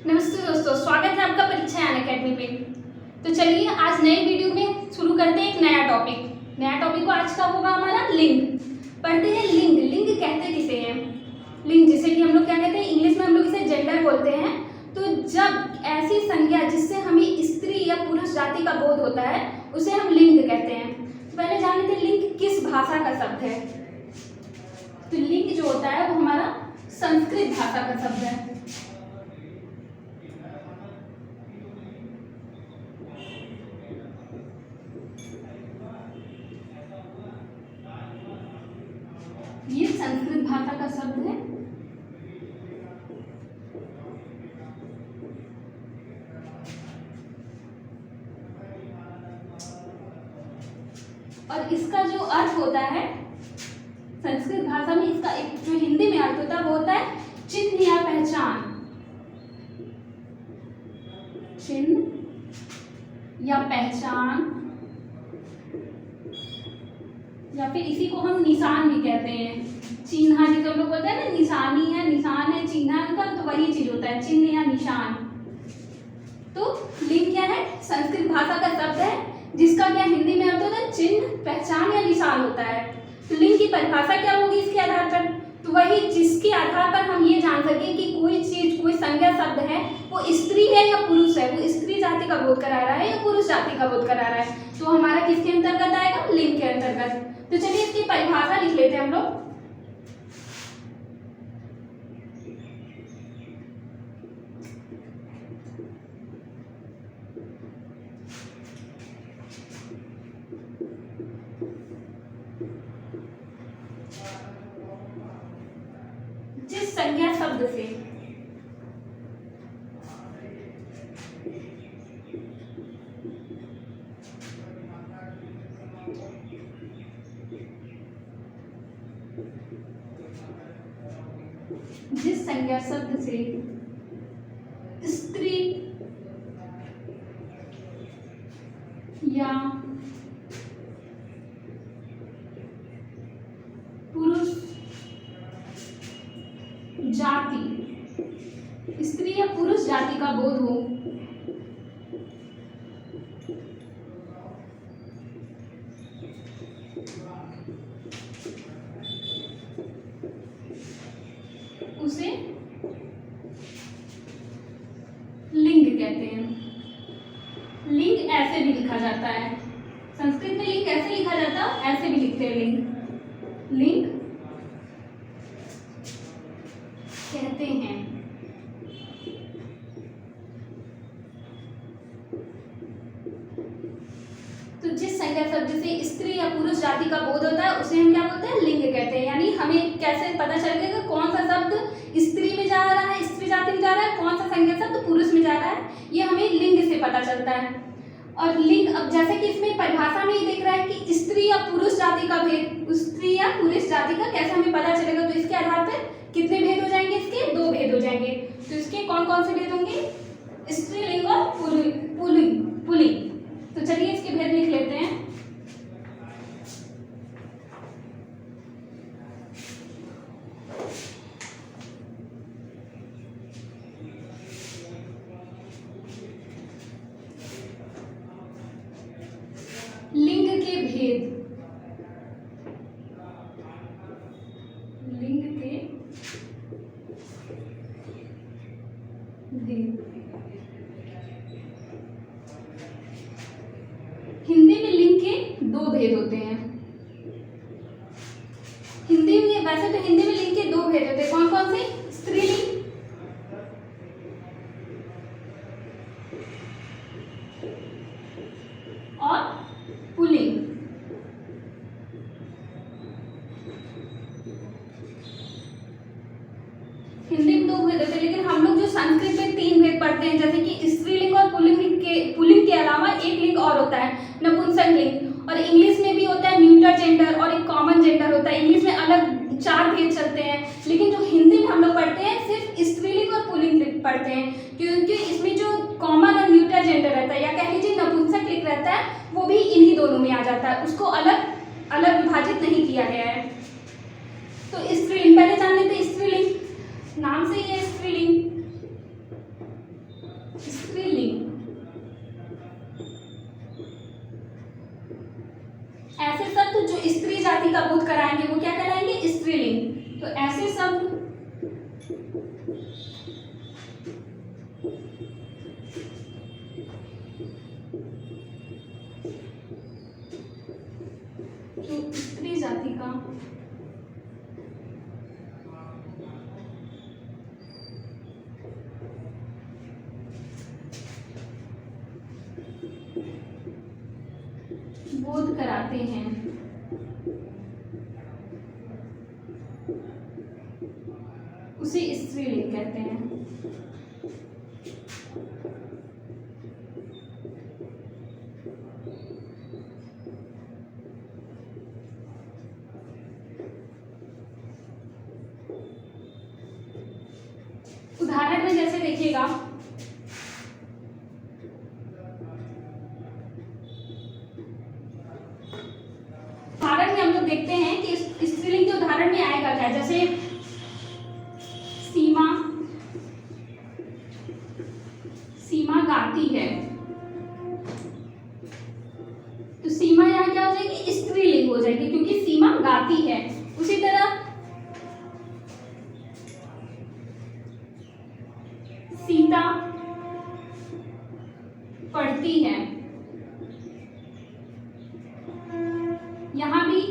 नमस्ते दोस्तों, स्वागत है आपका परीक्षा अनअकैडमी पे। तो चलिए आज नए वीडियो में शुरू करते हैं एक नया टॉपिक को आज का होगा हमारा लिंग। पढ़ते हैं लिंग। लिंग कहते किसे हैं? लिंग जिसे कि हम लोग क्या कहते हैं, इंग्लिश में हम लोग इसे जेंडर बोलते हैं। तो जब ऐसी संज्ञा जिससे हमें स्त्री या पुरुष जाति का बोध होता है उसे हम लिंग कहते हैं। तो पहले जान लेते हैं लिंग किस भाषा का शब्द है। तो लिंग जो होता है वो हमारा संस्कृत भाषा का शब्द है। ये संस्कृत भाषा का शब्द है। और इसका जो अर्थ होता है संस्कृत भाषा में, इसका एक जो हिंदी में अर्थ होता है वो होता है चिन्ह या पहचान। चिन्ह या पहचान, या फिर इसी को हम निशान भी कहते हैं। चिन्ह जिसे हम लोग बोलते हैं ना, निशानी है, निशान है, चिन्ह है उनका, तो वही चीज होता है चिन्ह या निशान। तो लिंग क्या है? संस्कृत भाषा का शब्द है जिसका क्या हिंदी में अर्थ होता है चिन्ह, पहचान या निशान होता है। तो लिंग की परिभाषा क्या होगी इसके आधार पर? तो वही जिसके आधार पर हम ये जान सके कि कोई चीज, कोई संज्ञा शब्द है वो स्त्री है या पुरुष है, वो स्त्री जाति का बोध करा रहा है या पुरुष जाति का बोध करा रहा है, तो हमारा किसके अंतर्गत आएगा? लिंग के अंतर्गत। तो चलिए इसकी परिभाषा लिख लेते हैं हम लोग। जिस संज्ञा शब्द से स्त्री या पुरुष जाति, स्त्री या पुरुष जाति का बोध हो, उसे लिंग कहते हैं। लिंग ऐसे भी लिखा जाता है, संस्कृत में लिंग कैसे लिखा जाता है? ऐसे भी लिखते हैं लिंग। लिंग कहते हैं। तो जिस संज्ञा शब्द से स्त्री या पुरुष जाति का बोध होता है उसे हम क्या बोलते हैं? लिंग कहते हैं। यानी हमें कैसे पता चलेगा कौन सा शब्द स्त्री में जा रहा है, स्त्री जाति में जा रहा है, कौन सा संज्ञा शब्द पुरुष में जा रहा है, ये हमें लिंग से पता चलता है। और लिंग, अब जैसे कि इसमें परिभाषा में ही दिख रहा है कि स्त्री या पुरुष जाति का भेद, स्त्री या पुरुष जाति का कैसे हमें पता चलेगा? तो इसके आधार पर कितने भेद हो जाएंगे? इसके 2 भेद हो जाएंगे। तो इसके कौन कौन से भेद होंगे? स्त्रीलिंग और पुल्लिंग। तो चलिए इसके भेद लिख लेते हैं। लिंग के भेद, लिंग के भेद। हिंदी में लिंग के 2 भेद होते हैं। हिंदी में, वैसे तो हिंदी में लिंग के 2 भेद होते हैं। कौन कौन से? स्त्रीलिंग और पुल्लिंग। हिंदी में 2 भेद होते हैं, लेकिन हम लोग जो संस्कृत में 3 भेद पढ़ते हैं, जैसे कि स्त्रीलिंग और पुल्लिंग के अलावा एक लिंग और होता है नपुंसक लिंग, और इंग्लिश में भी होता है न्यूटर जेंडर और एक कॉमन जेंडर होता है। इंग्लिश में अलग 4 भेद चलते हैं, लेकिन जो हिंदी में हम लोग पढ़ते हैं सिर्फ स्त्रीलिंग और पुल्लिंग पढ़ते हैं, क्योंकि इसमें जो कॉमन और न्यूटर जेंडर रहता है या कह लीजिए नपुंसक लिंग रहता है वो भी इन्हीं दोनों में आ जाता है, उसको अलग अलग विभाजित नहीं किया गया है। तो स्त्रीलिंग पहले जान लेते हैं। स्त्रीलिंग नाम से ही है स्त्रीलिंग। जो स्त्री जाति का बोध कराते हैं, उसे स्त्रीलिंग कहते हैं। उदाहरण में जैसे देखिएगा, उदाहरण में हम लोग देखते हैं कि स्त्रीलिंग के उदाहरण में आएगा क्या, जैसे सीमा, सीमा गाती है, तो सीमा यहाँ क्या हो जाएगी, स्त्रीलिंग हो जाएगी क्योंकि सीमा गाती है। उसी तरह सीता पढ़ती है, यहाँ भी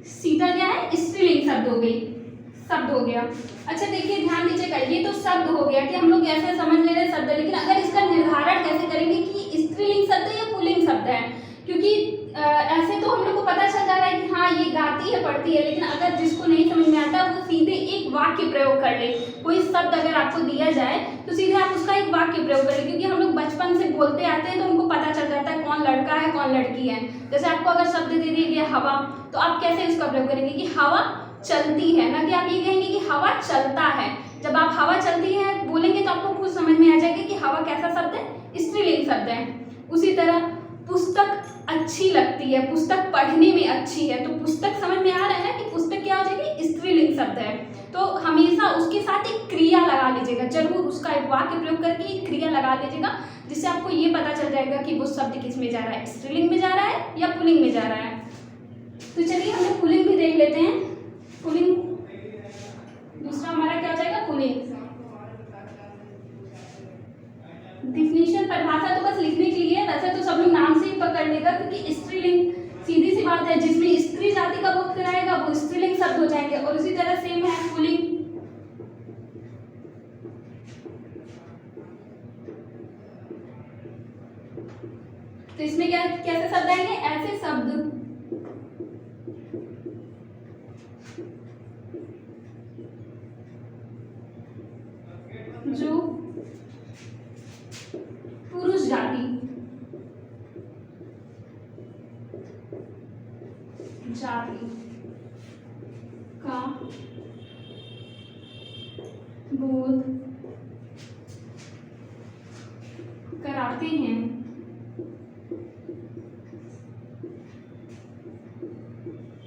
सीता क्या है, स्त्रीलिंग शब्द हो गया। अच्छा देखिए ध्यान दीजिएगा, ये तो शब्द हो गया कि हम लोग ऐसे समझ ले रहे शब्द, लेकिन अगर इसका निर्धारण कैसे करेंगे कि स्त्रीलिंग शब्द है या पुल्लिंग शब्द है, क्योंकि ऐसे तो हम लोग को पता चल जा रहा है कि हाँ ये गाती है पढ़ती है, लेकिन अगर जिसको नहीं समझ में आता वो सीधे एक वाक्य प्रयोग कर ले। कोई शब्द अगर आपको दिया जाए तो सीधे आप उसका एक वाक्य प्रयोग करें, क्योंकि हम लोग बचपन से बोलते आते हैं तो उनको पता चल जाता है कौन लड़का है कौन लड़की है। जैसे आपको अगर शब्द दे दिया गया हवा, तो आप कैसे उसका प्रयोग करेंगे कि हवा चलती है, ना कि आप ये कहेंगे कि हवा चलता है। जब आप हवा चलती है बोलेंगे तो आपको खुद समझ में आ जाएगा कि हवा कैसा शब्द है, स्त्रीलिंग शब्द है। उसी तरह पुस्तक अच्छी लगती है, पुस्तक पढ़ने में अच्छी है, तो पुस्तक समझ में आ रहा है ना कि पुस्तक क्या हो जाएगी, स्त्रीलिंग शब्द है। तो हमेशा उसके साथ एक क्रिया लगा लीजिएगा, जरूर उसका एक वाक्य प्रयोग करके एक क्रिया लगा लीजिएगा, जिससे आपको ये पता चल जाएगा कि वो शब्द किस में जा रहा है, स्त्रीलिंग में जा रहा है या पुल्लिंग में जा रहा है। तो चलिए हम लोग पुल्लिंग भी देख लेते हैं। पुल्लिंग दूसरा हमारा क्या हो जाएगा, पुल्लिंग। डिफिनीशन परिभाषा तो बस लिखने के लिए, वैसे तो सब लोग नाम से ही पकड़ लेगा, क्योंकि स्त्रीलिंग सीधी सी बात है, जिसमें स्त्री जाति का बोध कराएगा वो स्त्रीलिंग शब्द हो जाएंगे। और उसी तरह सेम है पुल्लिंग, तो इसमें क्या कैसे शब्द आएंगे, ऐसे शब्द जो पुरुष जाति का बोध कराते हैं,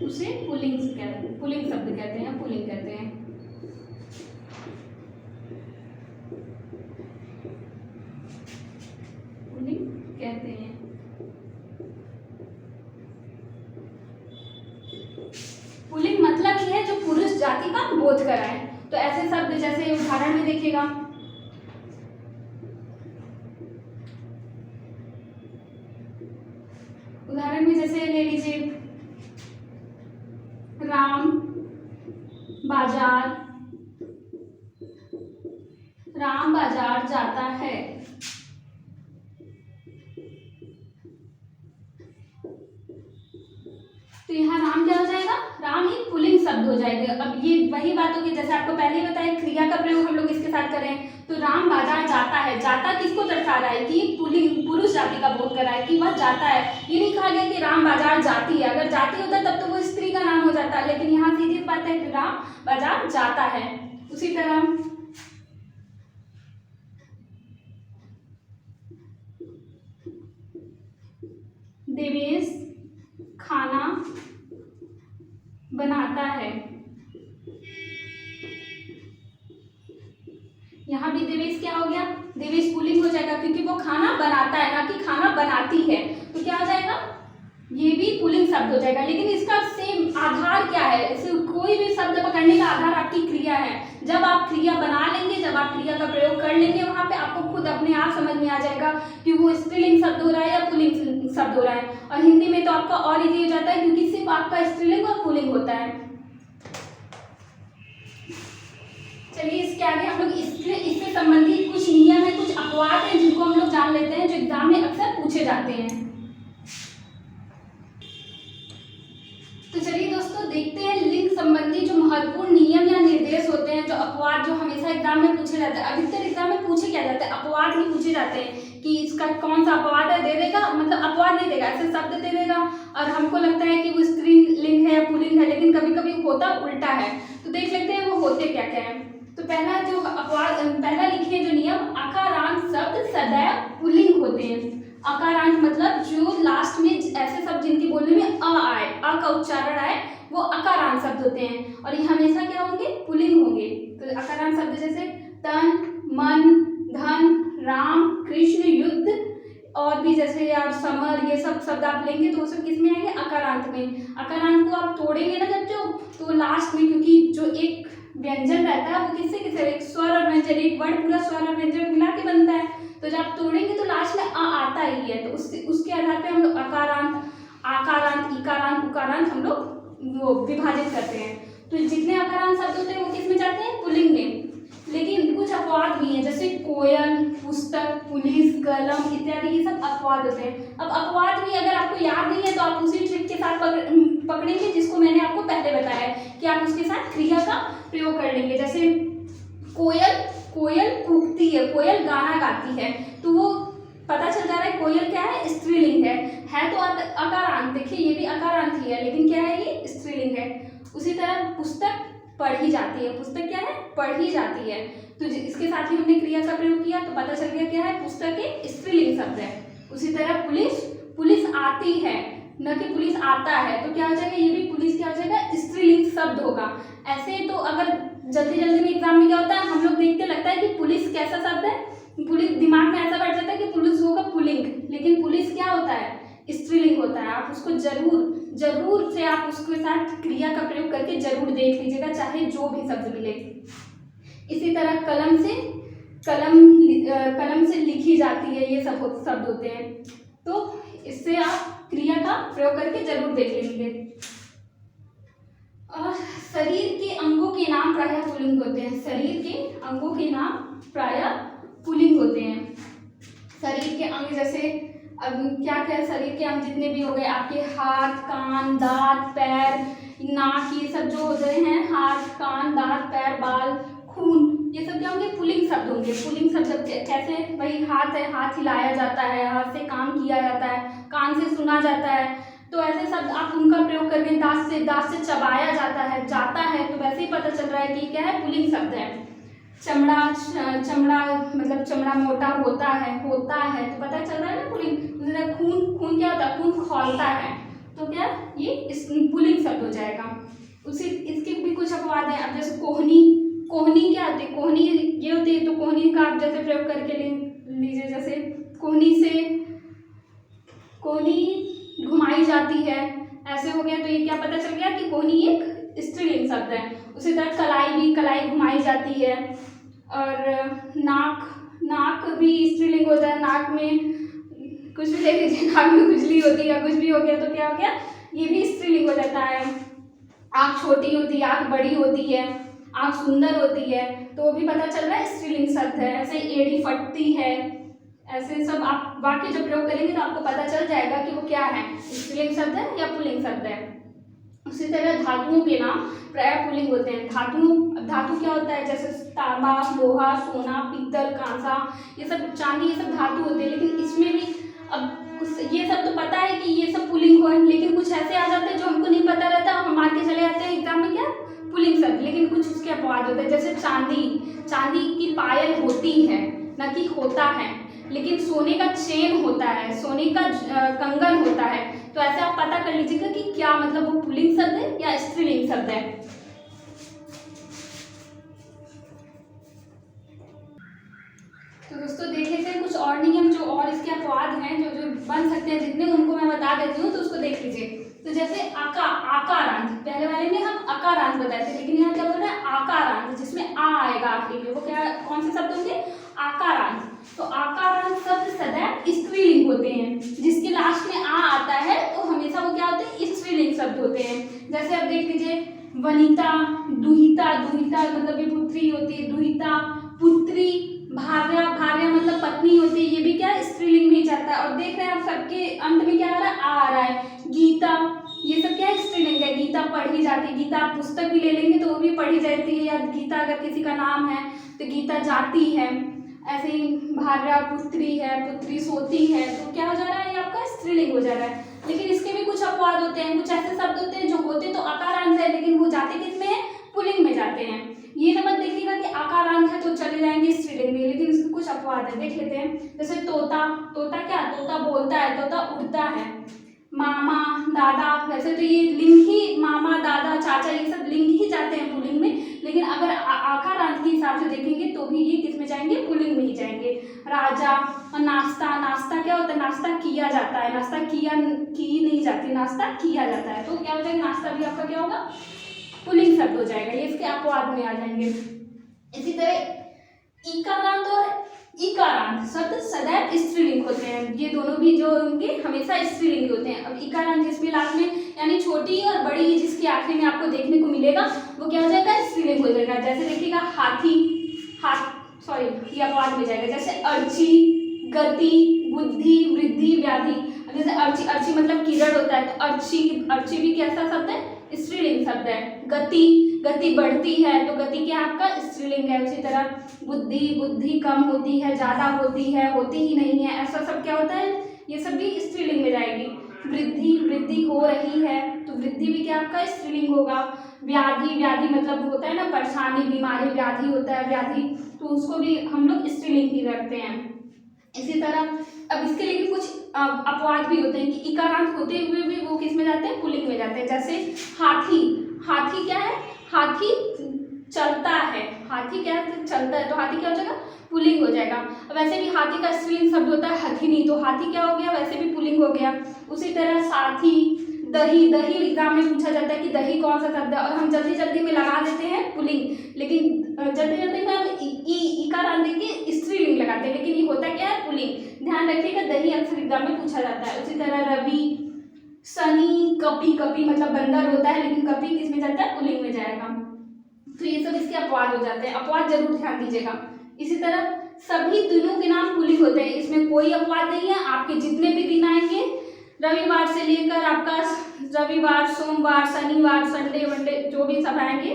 उसे पुल्लिंग शब्द कहते हैं, पुल्लिंग कहते हैं। पुल्लिंग कहते हैं। पुल्लिंग मतलब ये है जो पुरुष जाति का बोध कराए। तो ऐसे शब्द जैसे उदाहरण में देखिएगा, उदाहरण में जैसे ले लीजिए राम बाजार जाता है, तो यहाँ राम क्या हो जाएगा, राम एक पुल्लिंग शब्द हो जाएगा। अब ये वही बात होगी जैसे आपको पहले ही बताया, क्रिया का प्रयोग हम लोग इसके साथ करें। तो राम बाजार जाता है, जाता किसको दर्शा रहा है कि पुल्लिंग पुरुष जाति का बोध कर रहा है कि वह जाता है। ये नहीं कहा गया कि राम बाजार जाती है, अगर जाती होता तब तो वो स्त्री का नाम हो जाता, लेकिन यहाँ सीधी बात है कि राम बाजार जाता है। उसी तरह देवेश खाना बनाता है, यहाँ भी देवेश क्या हो गया, देवेश पुल्लिंग हो जाएगा क्योंकि वो खाना बनाता है, ना कि खाना बनाती है। तो क्या हो जाएगा, ये भी पुल्लिंग शब्द हो जाएगा। लेकिन इसका सेम आधार क्या है, इसे कोई भी शब्द पकड़ने का आधार आपकी क्रिया है। जब आप क्रिया बना लेंगे, जब आप क्रिया का प्रयोग कर लेंगे, वहाँ पे आपको खुद अपने आप समझ में आ जाएगा कि वो स्त्रीलिंग शब्द हो रहा है या पुल्लिंग शब्द हो रहा है। और हिंदी में तो आपका और इजी हो जाता है क्योंकि सिर्फ आपका स्त्रीलिंग और पुल्लिंग होता है। चलिए इसके आगे हम लोग इससे संबंधित कुछ नियम है, कुछ अपवाद हैं जिनको हम लोग जान लेते हैं, जो एग्जाम में अक्सर पूछे जाते हैं। तो चलिए दोस्तों देखते हैं लिंग संबंधी जो महत्वपूर्ण नियम या निर्देश होते हैं, जो अपवाद जो हमेशा एग्जाम में पूछे जाते हैं। अधिकतर एग्जाम में पूछे क्या जाते हैं, अपवाद ही पूछे जाते हैं कि इसका कौन सा अपवाद है, दे देगा, मतलब अपवाद नहीं देगा, ऐसे शब्द दे देगा और हमको लगता है कि वो स्त्रीलिंग है या पुल्लिंग है, लेकिन कभी कभी होता उल्टा है। तो देख लेते हैं वो होते क्या क्या है। तो पहला जो अपवाद, पहला लिखिए जो नियम, अकारांत शब्द सदैव पुल्लिंग होते हैं। अकारांत मतलब जो लास्ट में ऐसे शब्द जिनकी बोलने में अ आए, अ का उच्चारण आए, वो अकारांत शब्द होते हैं और ये हमेशा क्या होंगे, पुल्लिंग होंगे। तो अकारांत शब्द जैसे तन, मन, धन, राम, कृष्ण, युद्ध और भी जैसे यार समर, ये सब शब्द आप लेंगे तो वो सब किस में आएंगे, अकारांत में। अकारांत को आप तोड़ेंगे ना जब जो, तो लास्ट में क्योंकि जो एक व्यंजन रहता है वो किससे किससे, एक स्वर और व्यंजन, एक वर्ड पूरा स्वर और व्यंजन मिला के बनता है। तो जब आप तोड़ेंगे तो लास्ट में आ आता ही है, तो उसके आधार पे हम लोग अकारांत, आकारांत, इकारांत, उकारांत हम लोग वो विभाजित करते हैं। तो जितने अकारांत शब्द होते हैं वो किस में जाते हैं, पुल्लिंग में। लेकिन कुछ अपवाद भी हैं, जैसे कोयल, पुस्तक, पुलिस, कलम इत्यादि, ये सब अपवाद होते हैं। अब अपवाद भी अगर आपको याद नहीं है तो आप उसी ट्रिक के साथ पकड़ेंगे जिसको मैंने आपको पहले बताया है कि आप उसके साथ क्रिया का प्रयोग कर लेंगे। जैसे कोयल, कोयल कूकती है, कोयल गाना गाती है, तो वो पता चल जा रहा है कोयल क्या है, स्त्रीलिंग है तो अकारांत, देखिए ये भी अकारांत ही है लेकिन क्या है, ये स्त्रीलिंग है। उसी तरह पुस्तक पढ़ी जाती है, पुस्तक क्या है, पढ़ी जाती है, तो इसके साथ ही हमने क्रिया का प्रयोग किया तो पता चल गया क्या है, पुस्तक एक स्त्रीलिंग शब्द है। उसी तरह पुलिस, पुलिस आती है, न कि पुलिस आता है, तो क्या हो जाएगा, ये भी पुलिस क्या हो जाएगा, स्त्रीलिंग शब्द होगा। ऐसे तो अगर जल्दी जल्दी में एग्जाम में क्या होता है, हम लोग देखते लगता है कि पुलिस कैसा शब्द है, पुलिस दिमाग में ऐसा बैठ जाता है कि पुलिस होगा पुल्लिंग, लेकिन पुलिस क्या होता है, स्त्रीलिंग होता है। आप उसको जरूर से आप उसके साथ क्रिया का प्रयोग करके जरूर देख लीजिएगा, चाहे जो भी शब्द मिले। इसी तरह कलम से लिखी जाती है, ये सब शब्द होते हैं, तो इससे आप क्रिया का प्रयोग करके जरूर देख लेंगे। और शरीर के अंगों के नाम प्रायः पुल्लिंग होते हैं, शरीर के अंगों के नाम प्रायः पुल्लिंग होते हैं। शरीर के अंग जैसे अब क्या क्या, शरीर के अंग जितने भी हो गए आपके, हाथ, कान, दांत, पैर, नाक, ये सब जो हो गए हैं, हाथ, कान, दांत, पैर, बाल, खून, ये सब क्या होंगे, पुल्लिंग शब्द होंगे। पुल्लिंग शब्द कैसे, भाई हाथ है, हाथ हिलाया जाता है, हाथ से काम किया जाता है, कान से सुना जाता है, तो ऐसे शब्द आप उनका प्रयोग करके, दांत से चबाया जाता है, तो वैसे ही पता चल रहा है कि क्या है, पुल्लिंग शब्द है। चमड़ा मतलब चमड़ा मोटा होता है तो पता चल रहा है ना पुल्लिंग। खून क्या होता है, खून खौलता है, तो क्या ये इस पुल्लिंग शब्द हो जाएगा। इसके भी कुछ अपवाद हैं। अब जैसे कोहनी क्या होती है, कोहनी ये होती है, तो कोहनी का आप जैसे प्रयोग करके लीजिए, जैसे कोहनी घुमाई जाती है, ऐसे हो गया, तो ये क्या पता चल गया कि कोहनी एक स्त्रीलिंग शब्द है। उसी तरह कलाई घुमाई जाती है, और नाक भी स्त्रीलिंग होता है, नाक में कुछ भी ले लीजिए, नाक में खुजली होती है या कुछ भी हो गया तो क्या हो गया, ये भी स्त्रीलिंग हो जाता है। आँख छोटी होती है, आँख बड़ी होती है, आँख सुंदर होती है, तो वो भी पता चल रहा है स्त्रीलिंग शब्द है। ऐसे एड़ी फटती है, ऐसे सब आप वाक्य जब प्रयोग करेंगे तो आपको पता चल जाएगा कि वो क्या है, स्त्रीलिंग शब्द है या पुल्लिंग शब्द है। उसी तरह धातुओं के नाम प्रायः पुल्लिंग होते हैं। धातु क्या होता है, जैसे तांबा, लोहा, सोना, पीतल, कांसा, ये सब, चांदी, ये सब धातु होते हैं। लेकिन इसमें भी अब ये सब तो पता है कि ये सब पुल्लिंग हो, लेकिन कुछ ऐसे आ जाते हैं जो हमको नहीं पता रहता, हम मान के चले जाते हैं एग्जाम में क्या, पुल्लिंग शब्द, लेकिन कुछ उसके अपवाद होते हैं। जैसे चांदी की पायल होती है, न कि होता है, लेकिन सोने का चेन होता है, सोने का कंगन होता है, तो ऐसे आप पता कर लीजिएगा कि क्या मतलब वो पुल्लिंग शब्द है या स्त्रीलिंग शब्द है। तो दोस्तों देख लेते हैं कुछ और नियम जो और इसके अपवाद हैं जो बन सकते हैं, जितने उनको मैं बता देती हूँ, तो उसको देख लीजिए। तो जैसे आकारांत, पहले वाले में हम अकारांत बताए थे, लेकिन यहाँ क्या बोल रहे हैं आकारांत, जिसमें आ आएगा आखिरी में, वो क्या कौन से शब्द होंगे? आकारांत। तो आकारांत शब्द सदैव स्त्रीलिंग होते हैं, जिसके लास्ट में आ आता है तो हमेशा वो क्या होते हैं? स्त्रीलिंग शब्द होते हैं। जैसे आप देख लीजिए वनिता, दुहिता, दुहिता मतलब ये पुत्री होती है, दुहिता, पुत्री, भार्या, भार्या मतलब पत्नी होती है, ये भी क्या स्त्रीलिंग में ही जाता है। और देख रहे हैं आप सबके अंत में क्या आ रहा है? आ रहा है। गीता, ये सब क्या स्त्रीलिंग है, गीता पढ़ी जाती है। गीता आप पुस्तक भी ले लेंगे तो वो भी पढ़ी जाती है, या गीता अगर किसी का नाम है तो गीता जाती है। ऐसे ही भार्या पुत्री है, पुत्री सोती है, तो क्या हो जा रहा है? ये आपका स्त्रीलिंग हो जा रहा है। लेकिन इसके भी कुछ अपवाद होते हैं, कुछ ऐसे शब्द होते हैं जो होते तो आकारांत है, लेकिन वो जाते किस में है? पुल्लिंग में जाते हैं। ये ना मत देखिएगा कि आकारांत है तो चले जाएंगे स्त्रीलिंग में, लेकिन इसके कुछ अपवाद है, देख लेते हैं। जैसे तोता, तोता क्या? तोता बोलता है, तोता उड़ता है। मामा, दादा, वैसे तो ये लिंग ही, मामा, दादा, चाचा, ये सब लिंग ही जाते हैं पुल्लिंग में, लेकिन अगर आकारांत के हिसाब से देखेंगे तो भी ये किस में जाएंगे? पुल्लिंग में ही जाएंगे। राजा, नाश्ता, नाश्ता क्या होता है? नाश्ता किया जाता है, नाश्ता की नहीं जाती, नाश्ता किया जाता है, तो क्या हो जाएगा? नाश्ता भी आपका क्या होगा? पुल्लिंग शब्द हो जाएगा, ये इसके अपवाद में आ जाएंगे। इसी तरह इकारांत और इकारांत शब्द सदैव स्त्रीलिंग होते हैं, ये दोनों भी जो होंगे हमेशा स्त्रीलिंग होते हैं। अब इकारांत जिसमें लास्ट में यानी छोटी और बड़ी जिसके आखिरी में आपको देखने को मिलेगा वो क्या हो जाएगा? स्त्रीलिंग हो जाएगा। जैसे देखिएगा हाथी, ये अपवाद में जाएगा। जैसे अर्ची, गति, बुद्धि, वृद्धि, व्याधि। जैसे अर्ची, अर्ची मतलब किरण होता है, तो अर्ची भी कैसा शब्द है? स्त्रीलिंग शब्द है। गति, गति बढ़ती है, तो गति क्या आपका? स्त्रीलिंग है। उसी तरह बुद्धि, बुद्धि कम होती है, ज्यादा होती है, होती ही नहीं है, ऐसा सब क्या होता है? ये सब भी स्त्रीलिंग में जाएगी। वृद्धि, वृद्धि हो रही है, तो वृद्धि भी क्या आपका? स्त्रीलिंग होगा। व्याधि, व्याधि मतलब होता है ना परेशानी, बीमारी, व्याधि होता है, व्याधि, तो उसको भी हम लोग स्त्रीलिंग ही रखते हैं। इसी तरह अब इसके लिए कुछ अपवाद भी होते हैं कि इकारांत होते हुए भी वो किस में जाते हैं? पुल्लिंग में जाते हैं। जैसे हाथी, हाथी क्या है? हाथी चलता है, हाथी क्या चलता है, तो हाथी क्या हो जाएगा? पुल्लिंग हो जाएगा। वैसे भी हाथी का स्त्रीलिंग शब्द होता है हथिनी, तो हाथी क्या हो गया? वैसे भी पुल्लिंग हो गया। उसी तरह साथी, दही, दही एग्जाम में पूछा जाता है कि दही कौन सा शब्द है, और हम जल्दी जल्दी में लगा देते हैं पुल्लिंग, लेकिन जल्दी जल्दी में हम इकारांत के स्त्रीलिंग लगाते हैं, लेकिन ये होता क्या है? पुल्लिंग। ध्यान रखिएगा, दही अक्सर एग्जाम में पूछा जाता है। उसी तरह रवि, शनि, कपि, कपि मतलब बंदर होता है, लेकिन कपि किस में जाता है? पुल्लिंग में जाएगा। तो ये सब इसके अपवाद हो जाते हैं, अपवाद जरूर ध्यान दीजिएगा। इसी तरह सभी दिनों के नाम पुल्लिंग होते हैं, इसमें कोई अपवाद नहीं है। आपके जितने भी दिन आएंगे रविवार से लेकर आपका रविवार, सोमवार, शनिवार, संडे वनडे जो भी सब आएंगे,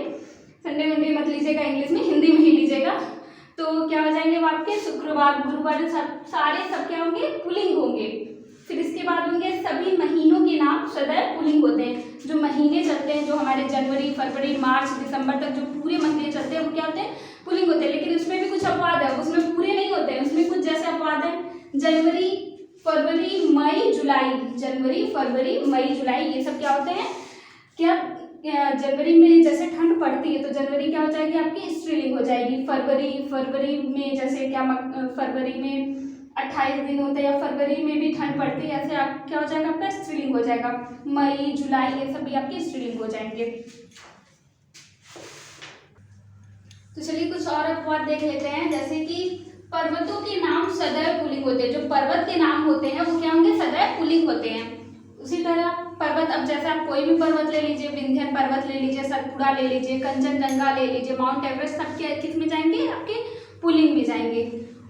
संडे वनडे मत लीजिएगा इंग्लिश में, हिंदी में ही लीजिएगा, तो क्या हो जाएंगे वो आपके? शुक्रवार, गुरुवार, सारे सब क्या होंगे? पुल्लिंग होंगे। फिर इसके बाद होंगे सभी महीनों के नाम सदैव पुल्लिंग होते हैं। जो महीने चलते हैं, जो हमारे जनवरी, फरवरी, मार्च, दिसंबर तक जो पूरे महीने चलते हैं वो क्या होते हैं? पुल्लिंग होते हैं। लेकिन उसमें भी कुछ अपवाद है, उसमें पूरे नहीं होते हैं, उसमें कुछ जैसे अपवाद है जनवरी, फरवरी, मई, जुलाई, जनवरी, फरवरी, मई, जुलाई, ये सब क्या होते हैं? क्या जनवरी में जैसे ठंड पड़ती है तो जनवरी क्या हो जाएगी? आपकी स्त्रीलिंग हो जाएगी। फरवरी में जैसे क्या फरवरी में 28 दिन होते हैं, या फरवरी में भी ठंड पड़ती है, ऐसे आप क्या हो जाएगा? आपका स्त्रीलिंग हो जाएगा। मई, जुलाई, ये सब भी आपके स्त्रीलिंग हो जाएंगे। तो चलिए कुछ और अपवाद देख लेते हैं। जैसे कि पर्वतों के नाम सदैव पुल्लिंग होते हैं, जो पर्वत के नाम होते हैं वो क्या होंगे? सदैव पुल्लिंग होते हैं। उसी तरह पर्वत, अब जैसे आप कोई भी पर्वत ले लीजिए, विंध्य पर्वत ले लीजिए, सतपुड़ा ले लीजिए, कंचनजंगा ले लीजिए, माउंट एवरेस्ट, सब किस में जाएंगे? आपके पुल्लिंग में जाएंगे।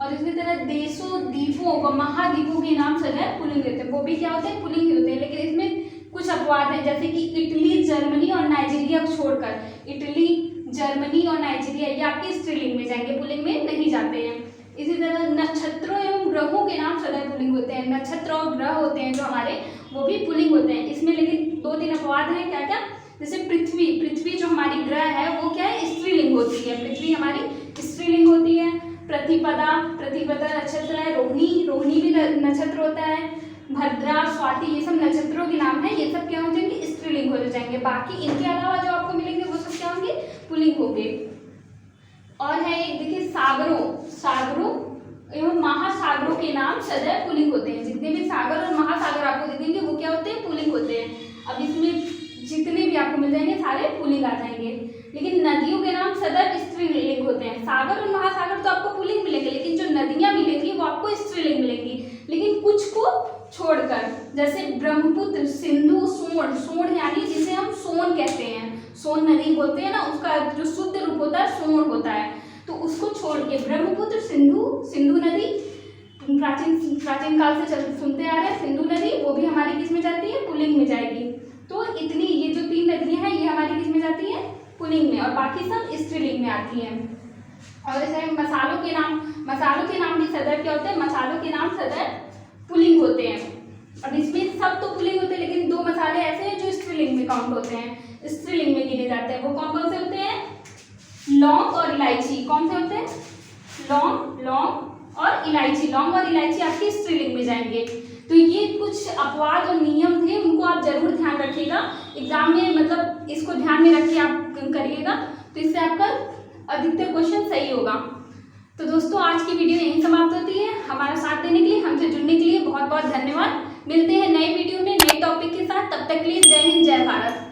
और इसी तरह देशों, द्वीपों व महाद्वीपों के नाम सदैव पुल्लिंग होते हैं, वो भी क्या होते हैं? पुल्लिंग ही होते हैं। लेकिन इसमें कुछ अपवाद हैं, जैसे कि इटली, जर्मनी और नाइजीरिया को छोड़कर, इटली, जर्मनी और नाइजीरिया ये आपके स्त्रीलिंग में जाएंगे, पुल्लिंग में नहीं जाते हैं। इसी तरह नक्षत्रों एवं ग्रहों के नाम सदैव पुल्लिंग होते हैं। नक्षत्र और ग्रह होते हैं जो हमारे, वो भी पुल्लिंग होते हैं। इसमें लेकिन 2-3 अपवाद हैं। क्या क्या? जैसे पृथ्वी, पृथ्वी जो हमारी ग्रह है वो क्या है? स्त्रीलिंग होती है, पृथ्वी हमारी स्त्रीलिंग होती है। प्रतिपदा, प्रतिपदा नक्षत्र है। रोहिणी, रोहिणी भी नक्षत्र होता है। भद्रा, स्वाति, ये सब नक्षत्रों के नाम है, ये सब क्या हो जाएंगे? स्त्रीलिंग हो जाएंगे। बाकी इनके अलावा जो आपको मिलेंगे वो सब क्या होंगे? पुल्लिंग होंगे। और है एक देखिए सागरों, सागरों एवं महासागरों के नाम सदैव पुल्लिंग होते हैं। जितने भी सागर और महासागर आपको दिखेंगे वो क्या होते हैं? पुल्लिंग होते हैं। अब इसमें जितने भी आपको मिल जाएंगे सारे पुल्लिंग आ जाएंगे। लेकिन नदियों के नाम सदैव स्त्रीलिंग होते हैं। सागर और महासागर तो आपको पुल्लिंग मिलेंगे, लेकिन जो नदियां मिलेंगी वो आपको स्त्रीलिंग मिलेंगी, लेकिन कुछ को छोड़कर। जैसे ब्रह्मपुत्र, सिंधु, सोन, सोन यानी जिसे हम सोन कहते हैं, सोन नदी बोलते हैं ना, उसका जो शुद्ध रूप होता है सोन होता है। तो उसको छोड़ के ब्रह्मपुत्र, सिंधु नदी प्राचीन काल से सुनते आ रहे हैं, सिंधु नदी वो भी हमारी किस में जाती है, पुल्लिंग में जाएगी। तो इतनी ये जो 3 नदियां हैं ये हमारी किस में जाती है, पुल्लिंग में, और बाकी सब स्त्रीलिंग में आती हैं। और जैसे मसालों के नाम भी सदैव क्या होते हैं, मसालों के नाम सदैव पुल्लिंग होते हैं। अब इसमें सब तो पुल्लिंग होते हैं, लेकिन 2 मसाले ऐसे हैं जो स्त्रीलिंग में काउंट होते हैं, स्त्रीलिंग में गिने जाते हैं। वो कौन कौन से होते हैं, लौंग और इलायची। कौन से होते हैं, लौंग और इलायची। लौंग और इलायची आपकी स्त्रीलिंग में जाएंगे। तो ये कुछ अपवाद और नियम थे, उनको आप जरूर ध्यान रखिएगा एग्जाम में, मतलब इसको ध्यान में रख के आप करिएगा, तो इससे आपका अधिकतर क्वेश्चन सही होगा। तो दोस्तों आज की वीडियो यहीं समाप्त होती है। हमारा साथ देने के लिए, हमसे जुड़ने के लिए बहुत बहुत धन्यवाद। मिलते हैं नए वीडियो में नए टॉपिक के साथ, तब तक के लिए जय हिंद, जय भारत।